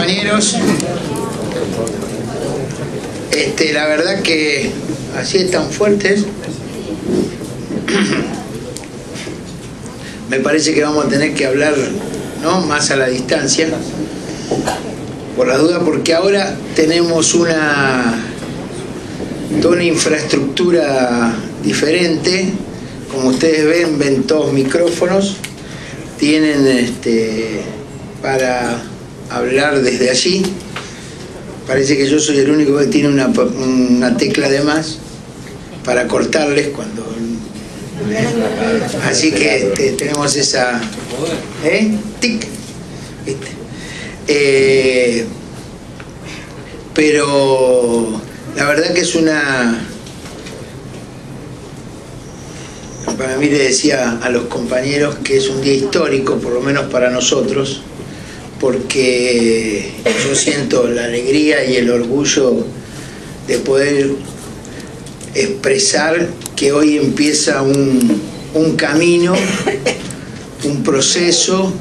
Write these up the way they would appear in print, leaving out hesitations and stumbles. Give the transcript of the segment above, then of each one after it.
compañeros. La verdad que así están fuertes. Me parece que vamos a tener que hablar, ¿no?, más a la distancia, por la duda, porque ahora tenemos toda una infraestructura diferente. Como ustedes ven todos micrófonos, tienen para hablar desde allí. Parece que yo soy el único que tiene una tecla de más para cortarles cuando... Así que tenemos esa... tic. Pero la verdad que es para mí, le decía a los compañeros que es un día histórico, por lo menos para nosotros, porque yo siento la alegría y el orgullo de poder expresar que hoy empieza un camino, un proceso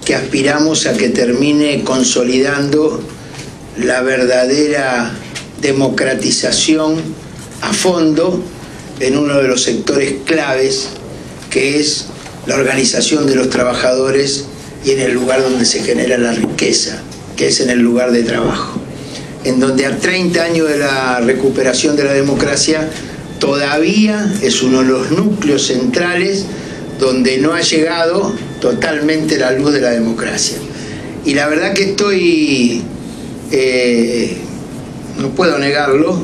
que aspiramos a que termine consolidando la verdadera democratización a fondo en uno de los sectores claves, que es la organización de los trabajadores y en el lugar donde se genera la riqueza, que es en el lugar de trabajo, en donde a 30 años de la recuperación de la democracia todavía es uno de los núcleos centrales donde no ha llegado totalmente la luz de la democracia. Y la verdad que estoy, no puedo negarlo,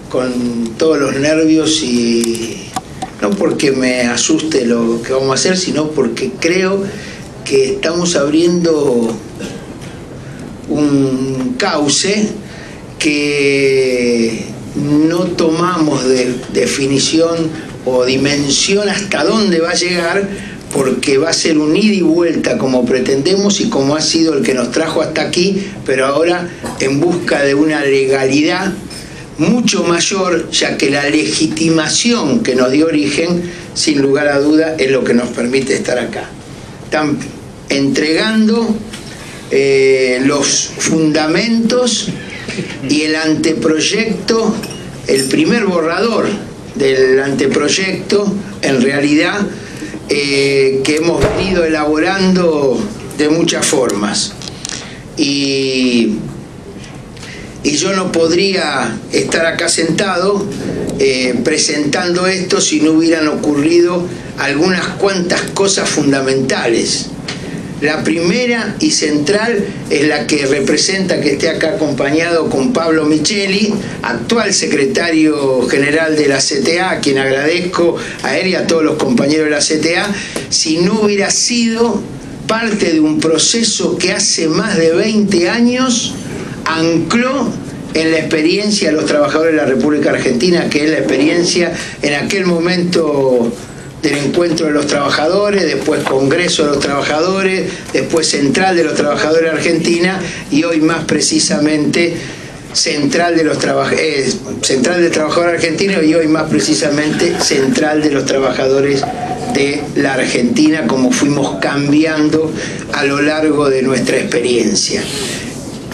con todos los nervios, y no porque me asuste lo que vamos a hacer, sino porque creo que estamos abriendo un cauce que no tomamos de definición o dimensión hasta dónde va a llegar, porque va a ser un ida y vuelta como pretendemos y como ha sido el que nos trajo hasta aquí, pero ahora en busca de una legalidad mucho mayor, ya que la legitimación que nos dio origen, sin lugar a duda, es lo que nos permite estar acá. Están entregando los fundamentos y el anteproyecto, el primer borrador del anteproyecto, en realidad, que hemos venido elaborando de muchas formas. Y yo no podría estar acá sentado presentando esto si no hubieran ocurrido algunas cuantas cosas fundamentales. La primera y central es la que representa que esté acá acompañado con Pablo Micheli, actual secretario general de la CTA, a quien agradezco a él y a todos los compañeros de la CTA, si no hubiera sido parte de un proceso que hace más de 20 años ancló en la experiencia de los trabajadores de la República Argentina, que es la experiencia en aquel momento del Encuentro de los Trabajadores, después Congreso de los Trabajadores, después Central de los Trabajadores de Argentina, y hoy más precisamente Central del Trabajador Argentino, y hoy más precisamente Central de los Trabajadores de la Argentina, como fuimos cambiando a lo largo de nuestra experiencia.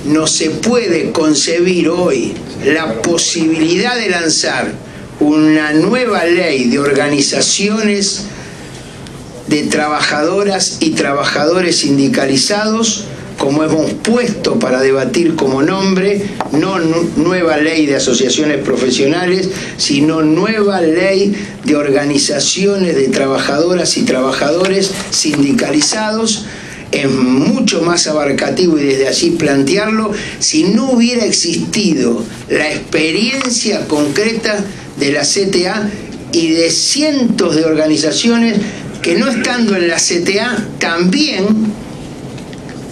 No se puede concebir hoy la posibilidad de lanzar una nueva ley de organizaciones de trabajadoras y trabajadores sindicalizados, como hemos puesto para debatir como nombre, no nueva ley de asociaciones profesionales, sino nueva ley de organizaciones de trabajadoras y trabajadores sindicalizados. Es mucho más abarcativo, y desde allí plantearlo, si no hubiera existido la experiencia concreta de la CTA y de cientos de organizaciones que, no estando en la CTA, también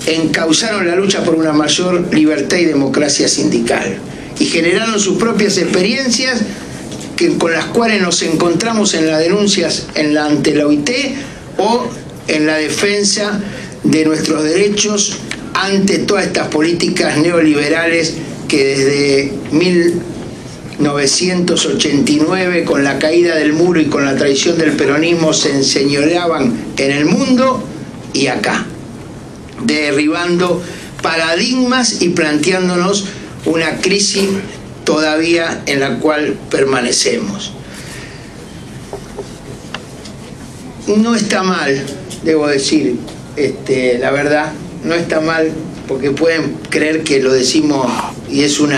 encauzaron la lucha por una mayor libertad y democracia sindical y generaron sus propias experiencias con las cuales nos encontramos en las denuncias ante la OIT o en la defensa de nuestros derechos ante todas estas políticas neoliberales que desde 1989, con la caída del muro y con la traición del peronismo, se enseñoreaban en el mundo y acá. derribando paradigmas y planteándonos una crisis todavía en la cual permanecemos. No está mal, debo decir, la verdad, no está mal, porque pueden creer que lo decimos y es un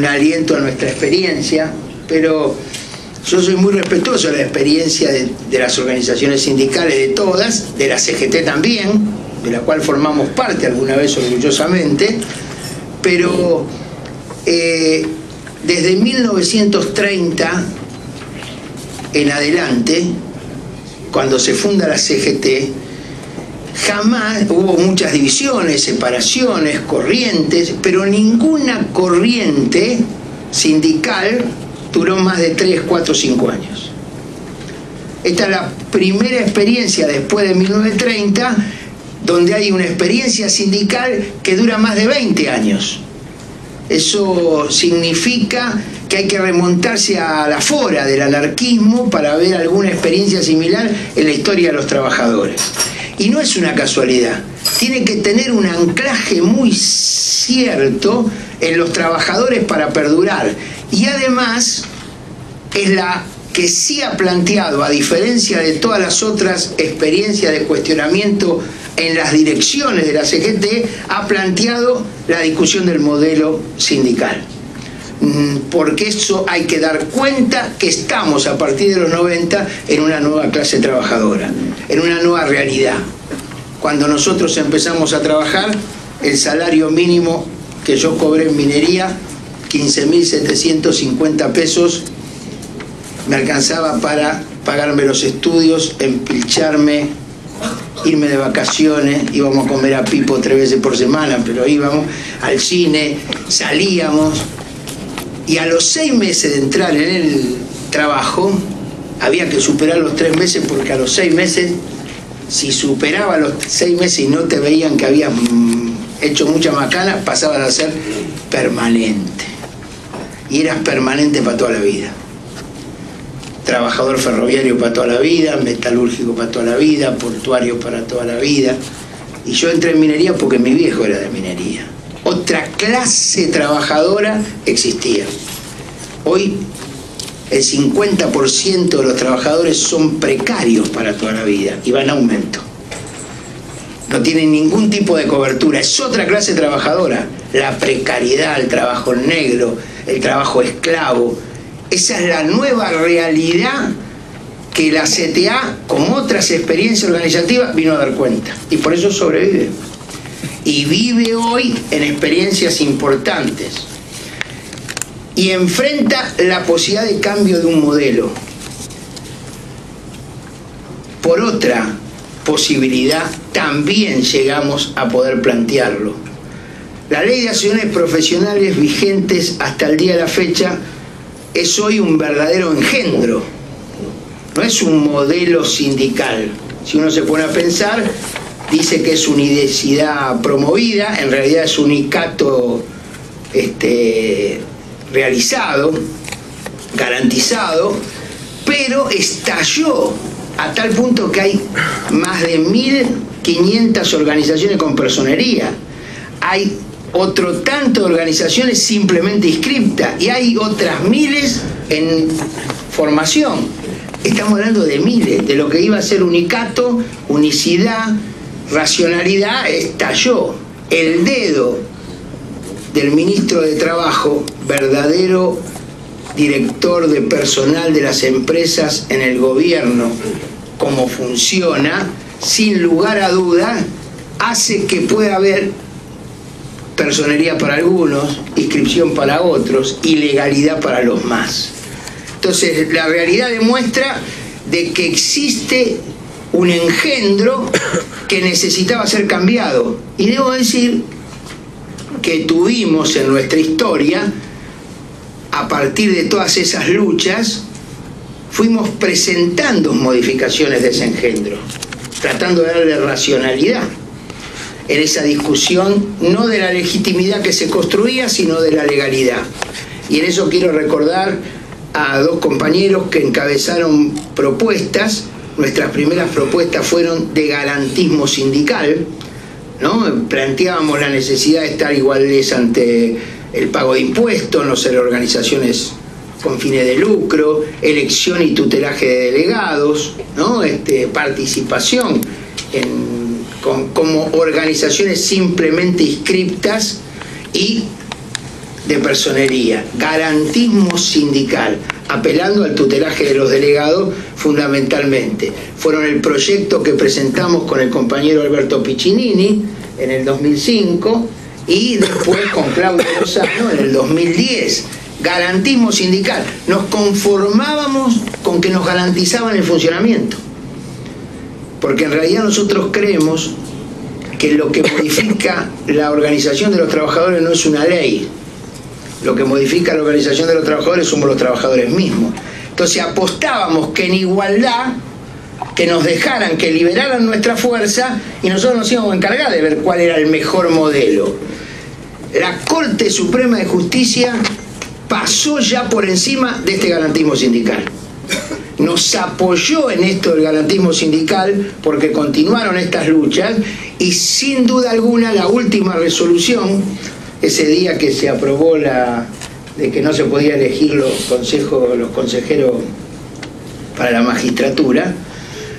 aliento a nuestra experiencia, pero yo soy muy respetuoso de la experiencia de las organizaciones sindicales, de todas, de la CGT también, de la cual formamos parte alguna vez orgullosamente, pero desde 1930 en adelante, cuando se funda la CGT, jamás hubo muchas divisiones, separaciones, corrientes, pero ninguna corriente sindical duró más de 3, 4, 5 años. Esta es la primera experiencia después de 1930 donde hay una experiencia sindical que dura más de 20 años. Eso significa que hay que remontarse a la fora del anarquismo para ver alguna experiencia similar en la historia de los trabajadores. Y no es una casualidad, tiene que tener un anclaje muy cierto en los trabajadores para perdurar. Y además es la que sí ha planteado, a diferencia de todas las otras experiencias de cuestionamiento en las direcciones de la CGT, ha planteado la discusión del modelo sindical. Porque eso hay que dar cuenta que estamos a partir de los 90 en una nueva clase trabajadora, en una nueva realidad. Cuando nosotros empezamos a trabajar, el salario mínimo que yo cobré en minería, 15.750 pesos, me alcanzaba para pagarme los estudios, empilcharme, irme de vacaciones, íbamos a comer a Pipo 3 veces por semana, pero íbamos al cine, salíamos. Y a los 6 meses de entrar en el trabajo, había que superar los 3 meses, porque a los 6 meses, si superaba los 6 meses y no te veían que habías hecho mucha macana, pasabas a ser permanente. Y eras permanente para toda la vida. Trabajador ferroviario para toda la vida, metalúrgico para toda la vida, portuario para toda la vida. Y yo entré en minería porque mi viejo era de minería. Otra clase trabajadora existía. Hoy el 50% de los trabajadores son precarios para toda la vida y van a aumento. No tienen ningún tipo de cobertura. Es otra clase trabajadora. La precariedad, el trabajo negro, el trabajo esclavo. Esa es la nueva realidad que la CTA, como otras experiencias organizativas, vino a dar cuenta. Y por eso sobrevive. Y vive hoy en experiencias importantes. Y enfrenta la posibilidad de cambio de un modelo por otra posibilidad, también llegamos a poder plantearlo. La ley de acciones profesionales vigentes hasta el día de la fecha es hoy un verdadero engendro, no es un modelo sindical. Si uno se pone a pensar, dice que es unicidad promovida, en realidad es unicato realizado, garantizado, pero estalló a tal punto que hay más de 1.500 organizaciones con personería, hay otro tanto de organizaciones simplemente inscriptas y hay otras miles en formación. Estamos hablando de miles, de lo que iba a ser unicato, unicidad, racionalidad, estalló. El dedo del ministro de Trabajo, verdadero director de personal de las empresas en el gobierno, como funciona, sin lugar a duda, hace que pueda haber personería para algunos, inscripción para otros, ilegalidad para los más. Entonces, la realidad demuestra de que existe un engendro que necesitaba ser cambiado. Y debo decir que tuvimos en nuestra historia, a partir de todas esas luchas, fuimos presentando modificaciones de ese engendro, tratando de darle racionalidad en esa discusión, no de la legitimidad que se construía, sino de la legalidad. Y en eso quiero recordar a dos compañeros que encabezaron propuestas. Nuestras primeras propuestas fueron de garantismo sindical, ¿no? Planteábamos la necesidad de estar iguales ante el pago de impuestos, no ser organizaciones con fines de lucro, elección y tutelaje de delegados, ¿no? Participación como organizaciones simplemente inscriptas y de personería, garantismo sindical, apelando al tutelaje de los delegados fundamentalmente. Fueron el proyecto que presentamos con el compañero Alberto Piccinini en el 2005 y después con Claudio Lozano en el 2010. Garantismo sindical. Nos conformábamos con que nos garantizaban el funcionamiento, porque en realidad nosotros creemos que lo que modifica la organización de los trabajadores no es una ley. Lo que modifica la organización de los trabajadores somos los trabajadores mismos. Entonces apostábamos que en igualdad, que nos dejaran, que liberaran nuestra fuerza, y nosotros nos íbamos a encargar de ver cuál era el mejor modelo. La Corte Suprema de Justicia pasó ya por encima de este garantismo sindical. Nos apoyó en esto del garantismo sindical porque continuaron estas luchas, y sin duda alguna la última resolución, ese día que se aprobó de que no se podía elegir los consejeros para la magistratura,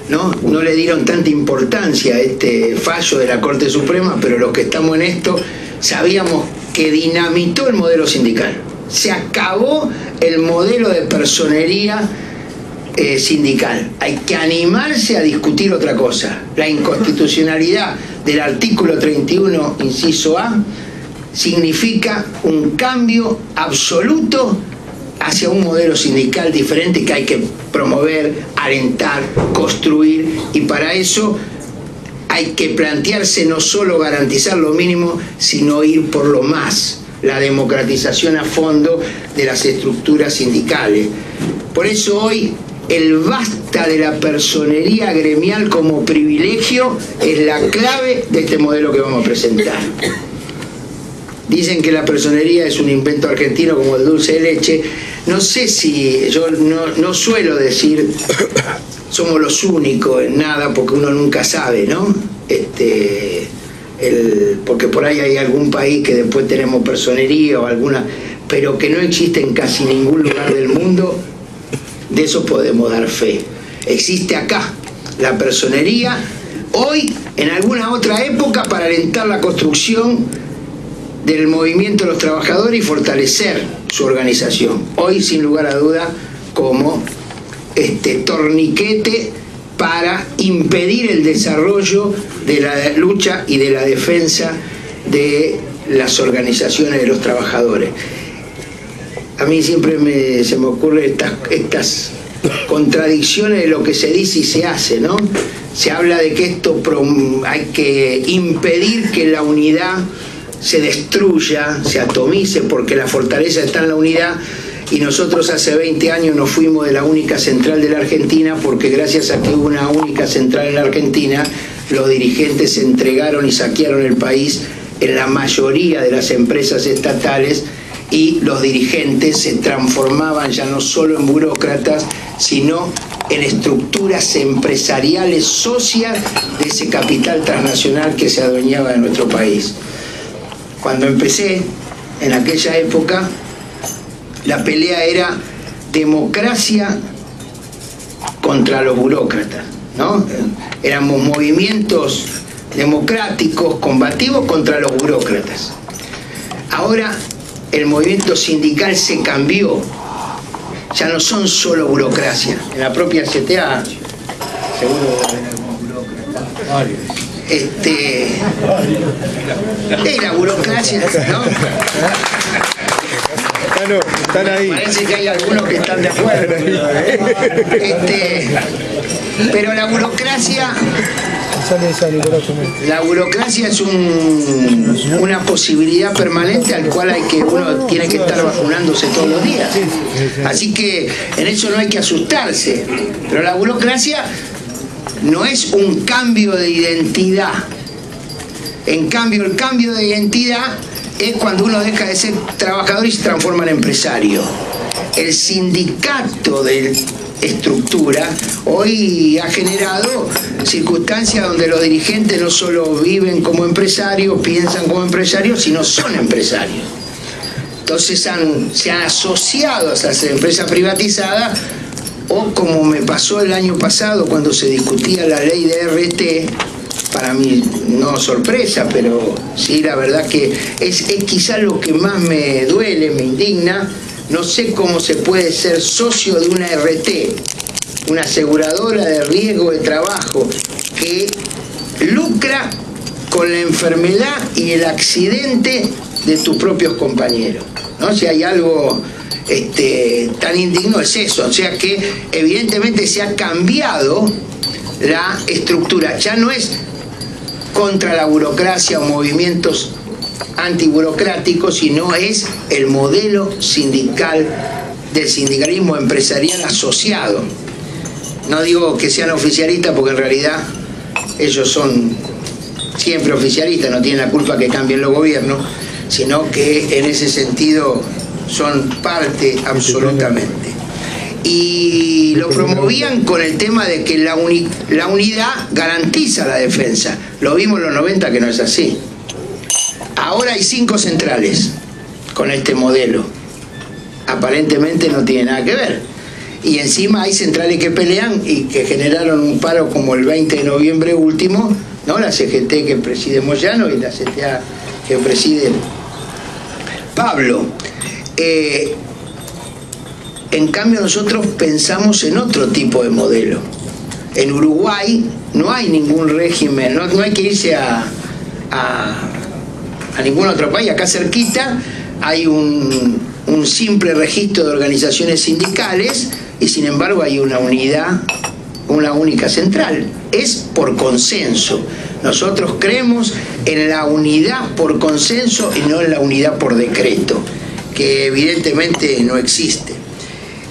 no le dieron tanta importancia a este fallo de la Corte Suprema, pero los que estamos en esto sabíamos que dinamitó el modelo sindical. Se acabó el modelo de personería sindical. Hay que animarse a discutir otra cosa. La inconstitucionalidad del artículo 31, inciso A, significa un cambio absoluto hacia un modelo sindical diferente que hay que promover, alentar, construir, y para eso hay que plantearse no solo garantizar lo mínimo, sino ir por lo más, la democratización a fondo de las estructuras sindicales. Por eso hoy el basta de la personería gremial como privilegio es la clave de este modelo que vamos a presentar. Dicen que la personería es un invento argentino como el dulce de leche. No sé si, yo no suelo decir somos los únicos en nada, porque uno nunca sabe, ¿no? Porque por ahí hay algún país que después tenemos personería o alguna, pero que no existe en casi ningún lugar del mundo. De eso podemos dar fe. Existe acá la personería, hoy en alguna otra época, para alentar la construcción del movimiento de los trabajadores y fortalecer su organización. Hoy, sin lugar a duda, como torniquete para impedir el desarrollo de la lucha y de la defensa de las organizaciones de los trabajadores. A mí siempre se me ocurren estas contradicciones de lo que se dice y se hace, ¿no? Se habla de que hay que impedir que la unidad se destruya, se atomice, porque la fortaleza está en la unidad, y nosotros hace 20 años nos fuimos de la única central de la Argentina, porque gracias a que hubo una única central en la Argentina, los dirigentes se entregaron y saquearon el país en la mayoría de las empresas estatales, y los dirigentes se transformaban ya no solo en burócratas, sino en estructuras empresariales socias de ese capital transnacional que se adueñaba de nuestro país. Cuando empecé, en aquella época, la pelea era democracia contra los burócratas, ¿no? Éramos movimientos democráticos, combativos contra los burócratas. Ahora el movimiento sindical se cambió. Ya no son solo burocracia. En la propia CTA, seguro debe haber algún burócrata. Es la burocracia, ¿no? Están ahí. Parece que hay algunos que están de acuerdo. Pero la burocracia es una posibilidad permanente al cual uno tiene que estar vacunándose todos los días. Así que en eso no hay que asustarse. Pero la burocracia no es un cambio de identidad. En cambio, el cambio de identidad es cuando uno deja de ser trabajador y se transforma en empresario. El sindicato del estructura hoy ha generado circunstancias donde los dirigentes no solo viven como empresarios, piensan como empresarios, sino son empresarios. Entonces se han asociado a esas empresas privatizadas, o como me pasó el año pasado cuando se discutía la ley de RT, para mí no sorpresa, pero sí, la verdad que es quizás lo que más me duele, me indigna. No sé cómo se puede ser socio de una RT, una aseguradora de riesgo de trabajo, que lucra con la enfermedad y el accidente de tus propios compañeros, ¿no? Si hay algo tan indigno es eso, o sea que evidentemente se ha cambiado la estructura, ya no es contra la burocracia o movimientos antiburocráticos, sino es el modelo sindical del sindicalismo empresarial asociado. No digo que sean oficialistas, porque en realidad ellos son siempre oficialistas, no tienen la culpa que cambien los gobiernos, sino que en ese sentido son parte absolutamente. Y lo promovían con el tema de que la unidad garantiza la defensa. Lo vimos en los 90 que no es así. Ahora hay 5 centrales con este modelo. Aparentemente no tiene nada que ver. Y encima hay centrales que pelean y que generaron un paro como el 20 de noviembre último, ¿no? La CGT que preside Moyano y la CTA que preside Pablo. En cambio nosotros pensamos en otro tipo de modelo. En Uruguay no hay ningún régimen, no hay que irse a ningún otro país. Acá cerquita hay un simple registro de organizaciones sindicales y sin embargo hay una unidad, una única central. Es por consenso. Nosotros creemos en la unidad por consenso y no en la unidad por decreto, que evidentemente no existe.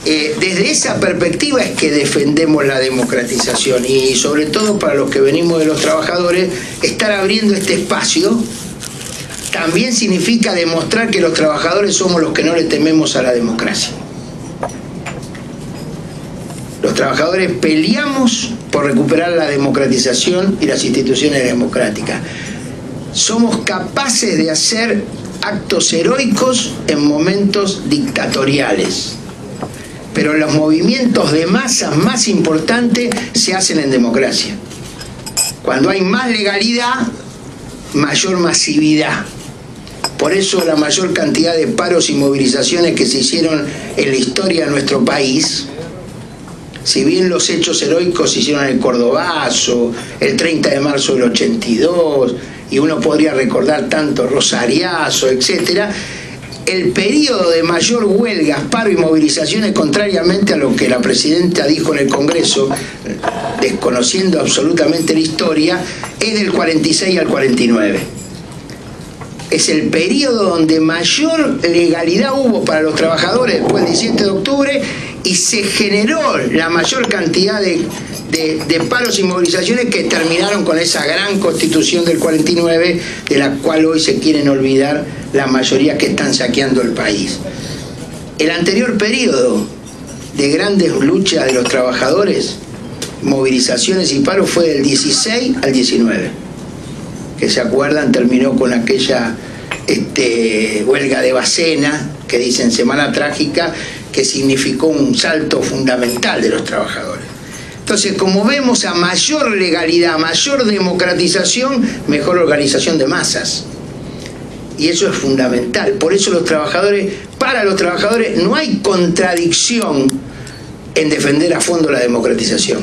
Desde esa perspectiva es que defendemos la democratización, y sobre todo para los que venimos de los trabajadores, estar abriendo este espacio también significa demostrar que los trabajadores somos los que no le tememos a la democracia. Los trabajadores peleamos por recuperar la democratización y las instituciones democráticas. Somos capaces de hacer actos heroicos en momentos dictatoriales, pero los movimientos de masas más importantes se hacen en democracia. Cuando hay más legalidad, mayor masividad. Por eso la mayor cantidad de paros y movilizaciones que se hicieron en la historia de nuestro país, si bien los hechos heroicos se hicieron en el Cordobazo, el 30 de marzo del 82, y uno podría recordar tanto Rosariazo, etcétera, el periodo de mayor huelgas, paro y movilizaciones, contrariamente a lo que la presidenta dijo en el Congreso, desconociendo absolutamente la historia, es del 46 al 49. Es el periodo donde mayor legalidad hubo para los trabajadores después del 17 de octubre y se generó la mayor cantidad de paros y movilizaciones que terminaron con esa gran constitución del 49, de la cual hoy se quieren olvidar la mayoría que están saqueando el país. El anterior periodo de grandes luchas de los trabajadores, movilizaciones y paros, fue del 16 al 19, que se acuerdan terminó con aquella huelga de Bacena, que dicen Semana Trágica, que significó un salto fundamental de los trabajadores. Entonces, como vemos, a mayor legalidad, mayor democratización, mejor organización de masas. Y eso es fundamental. Por eso los trabajadores, para los trabajadores, no hay contradicción en defender a fondo la democratización.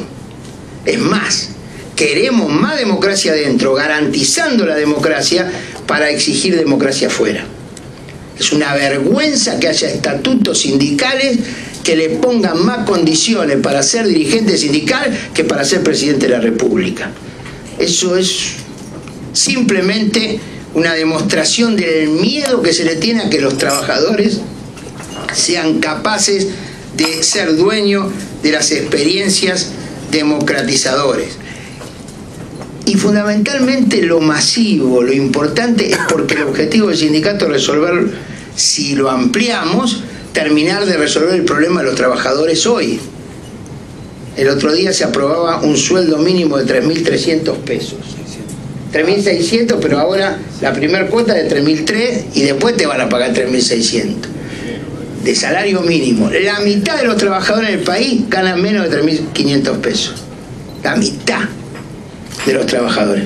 Es más, queremos más democracia adentro, garantizando la democracia para exigir democracia afuera. Es una vergüenza que haya estatutos sindicales que le pongan más condiciones para ser dirigente sindical que para ser presidente de la República. Eso es simplemente una demostración del miedo que se le tiene a que los trabajadores sean capaces de ser dueños de las experiencias democratizadoras. Y fundamentalmente lo masivo, lo importante, es porque el objetivo del sindicato es resolver, si lo ampliamos, terminar de resolver el problema de los trabajadores hoy. El otro día se aprobaba un sueldo mínimo de 3.300 pesos. 3.600, pero ahora la primera cuota es de 3.300 y después te van a pagar 3.600 de salario mínimo. La mitad de los trabajadores del país ganan menos de 3.500 pesos. La mitad de los trabajadores.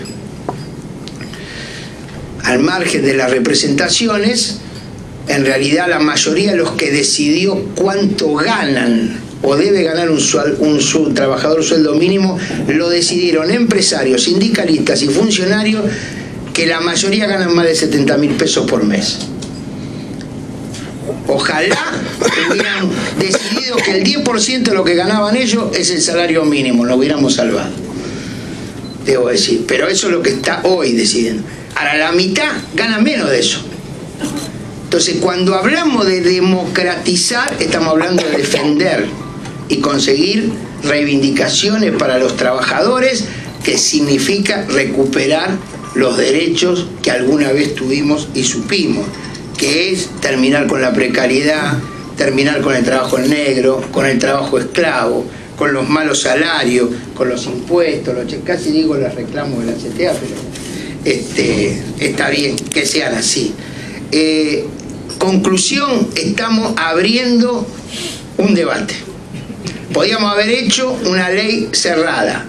Al margen de las representaciones, en realidad la mayoría de los que decidió cuánto ganan o debe ganar un trabajador sueldo mínimo, lo decidieron empresarios, sindicalistas y funcionarios, que la mayoría ganan más de 70.000 pesos por mes. Ojalá hubieran decidido que el 10% de lo que ganaban ellos es el salario mínimo, lo hubiéramos salvado, debo decir, pero eso es lo que está hoy decidiendo. Ahora la mitad gana menos de eso. Entonces, cuando hablamos de democratizar, estamos hablando de defender y conseguir reivindicaciones para los trabajadores, que significa recuperar los derechos que alguna vez tuvimos y supimos, que es terminar con la precariedad, terminar con el trabajo en negro, con el trabajo esclavo, con los malos salarios, con los impuestos, casi digo los reclamos de la CTA, pero está bien que sean así. Conclusión, estamos abriendo un debate. Podíamos haber hecho una ley cerrada,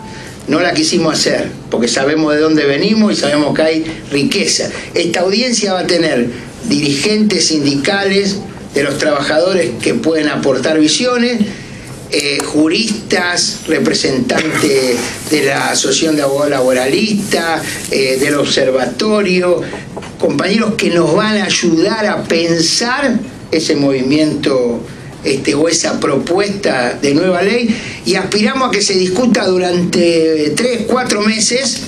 no la quisimos hacer, porque sabemos de dónde venimos y sabemos que hay riqueza. Esta audiencia va a tener dirigentes sindicales de los trabajadores que pueden aportar visiones, juristas, representantes de la Asociación de Abogados Laboralistas, del Observatorio, compañeros que nos van a ayudar a pensar ese movimiento o esa propuesta de nueva ley, y aspiramos a que se discuta durante 3-4 meses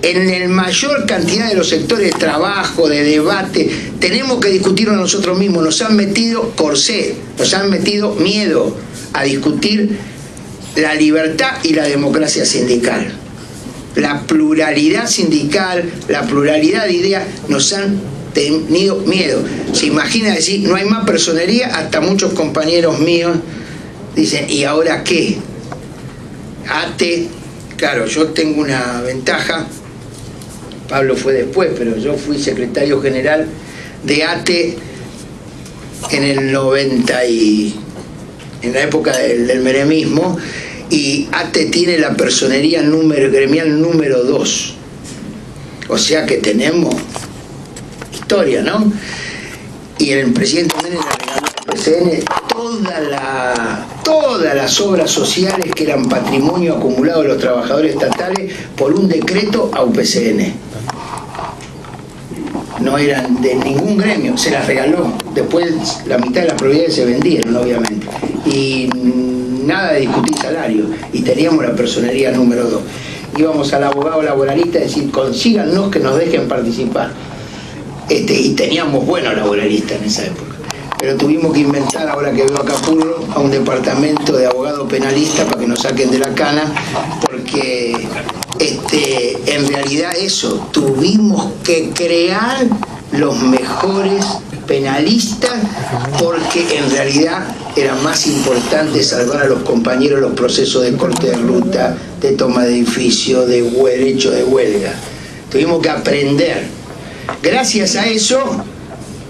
en el mayor cantidad de los sectores de trabajo, de debate. Tenemos que discutirlo nosotros mismos. Nos han metido corsé, nos han metido miedo a discutir la libertad y la democracia sindical. La pluralidad sindical, la pluralidad de ideas, nos han tenido miedo. Se imagina decir, no hay más personería, hasta muchos compañeros míos dicen, ¿y ahora qué? ATE, claro, yo tengo una ventaja, Pablo fue después, pero yo fui secretario general de ATE en el 90 y en la época del menemismo, y ATE tiene la personería gremial número 2. O sea que tenemos historia, ¿no? Y el presidente Menem le regaló al PCN todas las obras sociales que eran patrimonio acumulado de los trabajadores estatales por un decreto a UPCN. No eran de ningún gremio, se las regaló. Después la mitad de las propiedades se vendieron, obviamente. Y nada de discutir salario. Y teníamos la personería número 2. Íbamos al abogado laboralista a decir, consíganos que nos dejen participar. Y teníamos buenos laboralistas en esa época. Pero tuvimos que inventar, ahora que veo a Capurro, a un departamento de abogado penalista para que nos saquen de la cana, porque en realidad eso, tuvimos que crear los mejores penalistas, porque en realidad era más importante salvar a los compañeros los procesos de corte de ruta, de toma de edificio, de derecho de huelga. Tuvimos que aprender. Gracias a eso,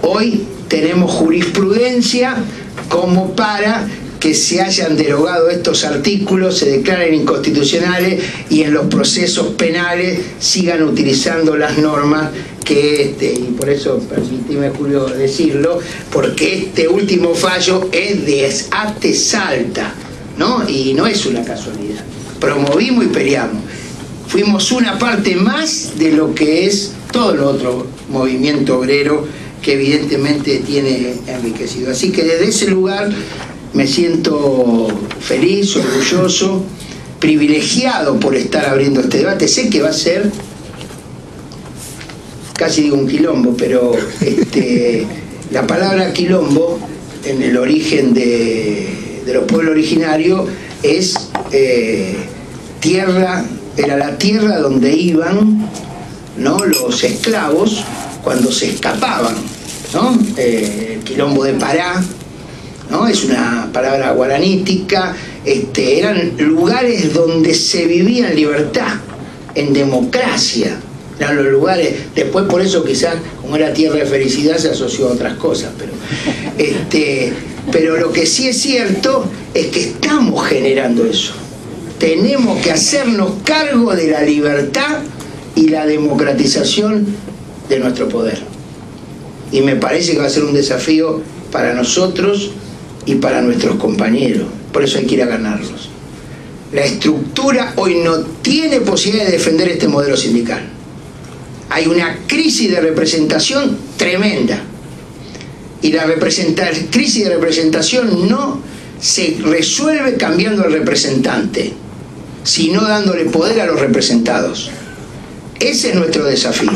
hoy tenemos jurisprudencia como para que se hayan derogado estos artículos, se declaren inconstitucionales y en los procesos penales sigan utilizando las normas que y por eso permíteme, Julio, decirlo, porque este último fallo es de ATE Salta, ¿no? Y no es una casualidad. Promovimos y peleamos. Fuimos una parte más de lo que es todo el otro movimiento obrero que evidentemente tiene enriquecido. Así que desde ese lugar me siento feliz, orgulloso, privilegiado por estar abriendo este debate. Sé que va a ser, casi digo un quilombo, pero la palabra quilombo en el origen de los pueblos originarios es tierra, era la tierra donde iban, ¿no?, los esclavos cuando se escapaban, ¿no? El quilombo de Pará, ¿no? Es una palabra guaranítica eran lugares donde se vivía en libertad, en democracia. Eran los lugares, después por eso quizás, como era tierra de felicidad, se asoció a otras cosas, pero lo que sí es cierto es que estamos generando eso. Tenemos que hacernos cargo de la libertad y la democratización de nuestro poder. Y me parece que va a ser un desafío para nosotros y para nuestros compañeros. Por eso hay que ir a ganarlos. La estructura hoy no tiene posibilidad de defender este modelo sindical. Hay una crisis de representación tremenda. Y la crisis de representación no se resuelve cambiando al representante, sino dándole poder a los representados. Ese es nuestro desafío.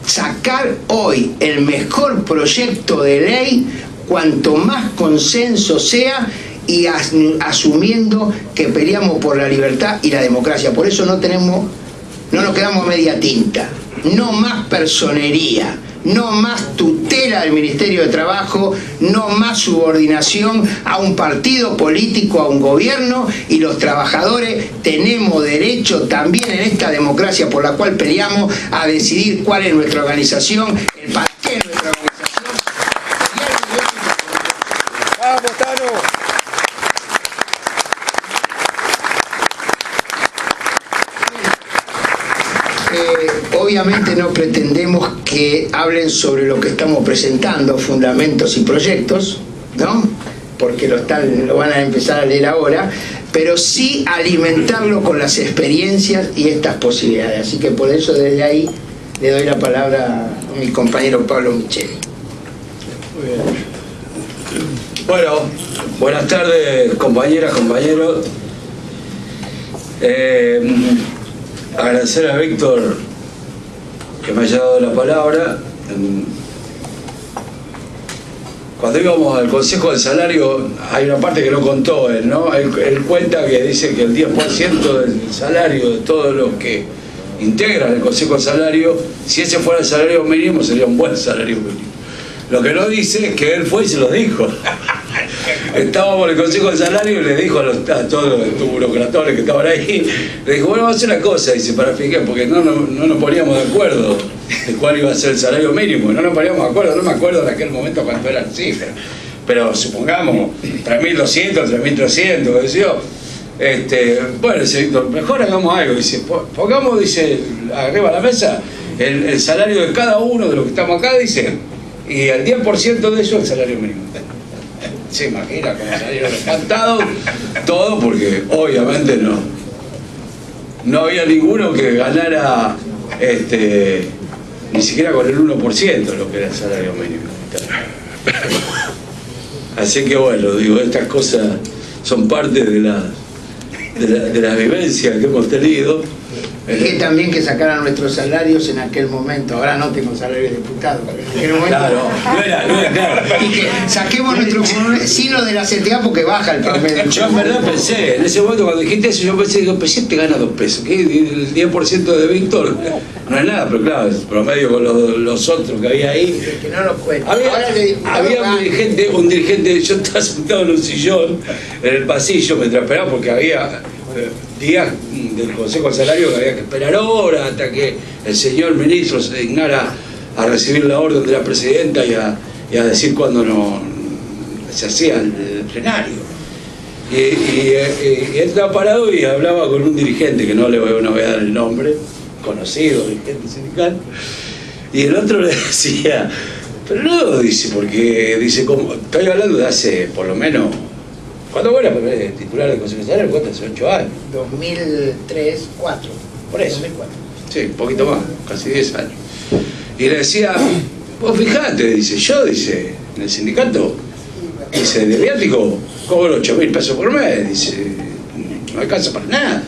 Sacar hoy el mejor proyecto de ley, cuanto más consenso sea, y asumiendo que peleamos por la libertad y la democracia. Por eso no nos quedamos media tinta. No más personería, no más tutela del Ministerio de Trabajo, no más subordinación a un partido político, a un gobierno, y los trabajadores tenemos derecho también en esta democracia por la cual peleamos a decidir cuál es nuestra organización, el para qué es nuestra organización. ¡Vamos, Tano! Obviamente no pretendemos que hablen sobre lo que estamos presentando, fundamentos y proyectos, ¿no? Porque lo van a empezar a leer ahora, pero sí alimentarlo con las experiencias y estas posibilidades. Así que por eso desde ahí le doy la palabra a mi compañero Pablo Micheli. Muy bien. Bueno, buenas tardes, compañeras, compañeros. Agradecer a Víctor que me haya dado la palabra. Cuando íbamos al Consejo del Salario, hay una parte que no contó él, ¿no? Él cuenta que dice que el 10% del salario de todos los que integran el Consejo del Salario, si ese fuera el salario mínimo, sería un buen salario mínimo. Lo que no dice es que él fue y se lo dijo. Estábamos en el Consejo del Salario y le dijo a todos los burocratones que estaban ahí, le dijo, bueno, vamos a hacer una cosa, dice, para fijar, porque no nos poníamos de acuerdo de cuál iba a ser el salario mínimo, no nos poníamos de acuerdo, no me acuerdo en aquel momento cuánto era la cifra, pero supongamos 3.200, 3.300, decía. Bueno, dice Víctor, mejor hagamos algo, dice, pongamos, dice, arriba de la mesa, el salario de cada uno de los que estamos acá, dice, y el 10% de eso es el salario mínimo. Se imagina cómo salieron espantados todo, porque obviamente no había ninguno que ganara ni siquiera con el 1% lo que era el salario mínimo. Así que bueno, digo, estas cosas son parte de las vivencias que hemos tenido. Dije también que sacaran nuestros salarios en aquel momento. Ahora no tengo salario de diputado, pero en aquel momento. Claro, no era claro. Dije, saquemos nuestro sino de la CTA porque baja el promedio. Yo en verdad pensé, en ese momento cuando dijiste eso, yo pensé, digo, te gana 2 pesos. ¿Qué? El 10% de Víctor no es nada, pero claro, el promedio con los otros que había ahí. Que no nos cuenta. Había un dirigente, yo estaba sentado en un sillón en el pasillo mientras esperaba, porque había días del Consejo del Salario que había que esperar horas hasta que el señor ministro se dignara a recibir la orden de la presidenta y a decir cuándo se hacía el plenario. Y él estaba parado y hablaba con un dirigente, que no le voy a dar el nombre, conocido, dirigente sindical, y el otro le decía, pero no, dice, porque dice, como estoy hablando de hace por lo menos, ¿cuándo fue la titular del Consejo del Salario? ¿Cuánto? Hace 8 años. 2003, 2004. Por eso. 2004. Sí, un poquito más, casi 10 años. Y le decía, vos fijate, dice, yo, dice, en el sindicato, dice, de viático cobro 8.000 pesos por mes, dice, no alcanza para nada.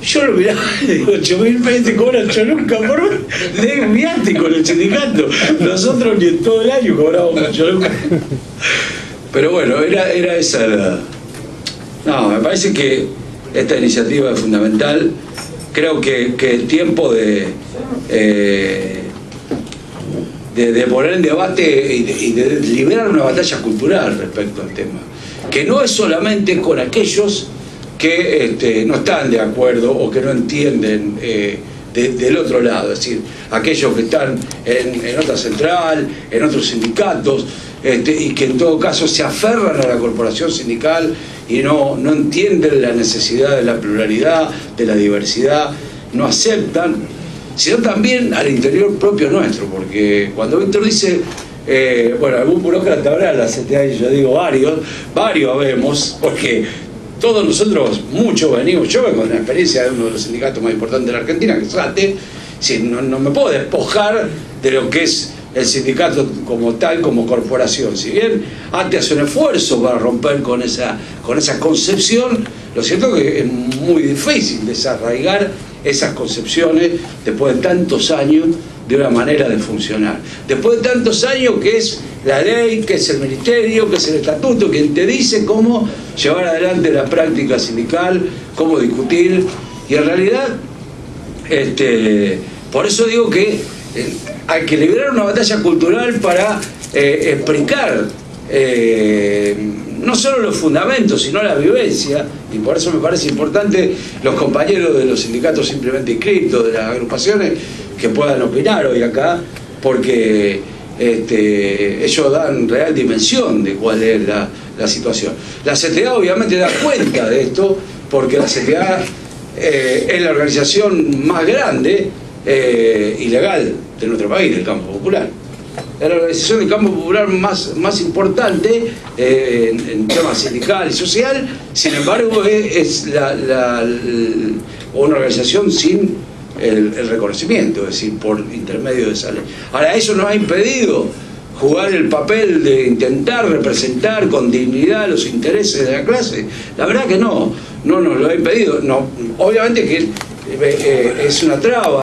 Yo lo miraba y le digo, 8.000 pesos te cobran 8 nunca por mes de viático en el sindicato. Nosotros ni en todo el año cobrábamos 8 nunca. Pero bueno, era esa la... No, me parece que esta iniciativa es fundamental. Creo que el tiempo de poner en debate y de liberar una batalla cultural respecto al tema. que no es solamente con aquellos que no están de acuerdo o que no entienden del otro lado, es decir, aquellos que están en otra central, en otros sindicatos, y que en todo caso se aferran a la corporación sindical y no entienden la necesidad de la pluralidad, de la diversidad, no aceptan, sino también al interior propio nuestro, porque cuando Víctor dice, bueno, algún burócrata habrá, la CTA, y yo digo varios vemos, porque todos nosotros, muchos venimos, yo vengo con la experiencia de uno de los sindicatos más importantes de la Argentina, que es ATE, si no me puedo despojar de lo que es el sindicato como tal, como corporación. Si bien ATE hace un esfuerzo para romper con esa concepción, lo cierto es que es muy difícil desarraigar esas concepciones después de tantos años de una manera de funcionar. Después de tantos años que es la ley, que es el ministerio, que es el estatuto, quien te dice cómo llevar adelante la práctica sindical, cómo discutir, y en realidad, por eso digo que hay que liberar una batalla cultural para explicar no solo los fundamentos, sino la vivencia, y por eso me parece importante los compañeros de los sindicatos simplemente inscritos, de las agrupaciones, que puedan opinar hoy acá, porque ellos dan real dimensión de cuál es la situación. La CTA obviamente da cuenta de esto, porque la CTA es la organización más grande y legal de nuestro país, del campo popular. Es la organización del campo popular más importante en temas sindical y social. Sin embargo, es una organización sin el reconocimiento, es decir, por intermedio de esa ley. Ahora, eso nos ha impedido jugar el papel de intentar representar con dignidad los intereses de la clase. La verdad que no nos lo ha impedido. No, obviamente que es una traba.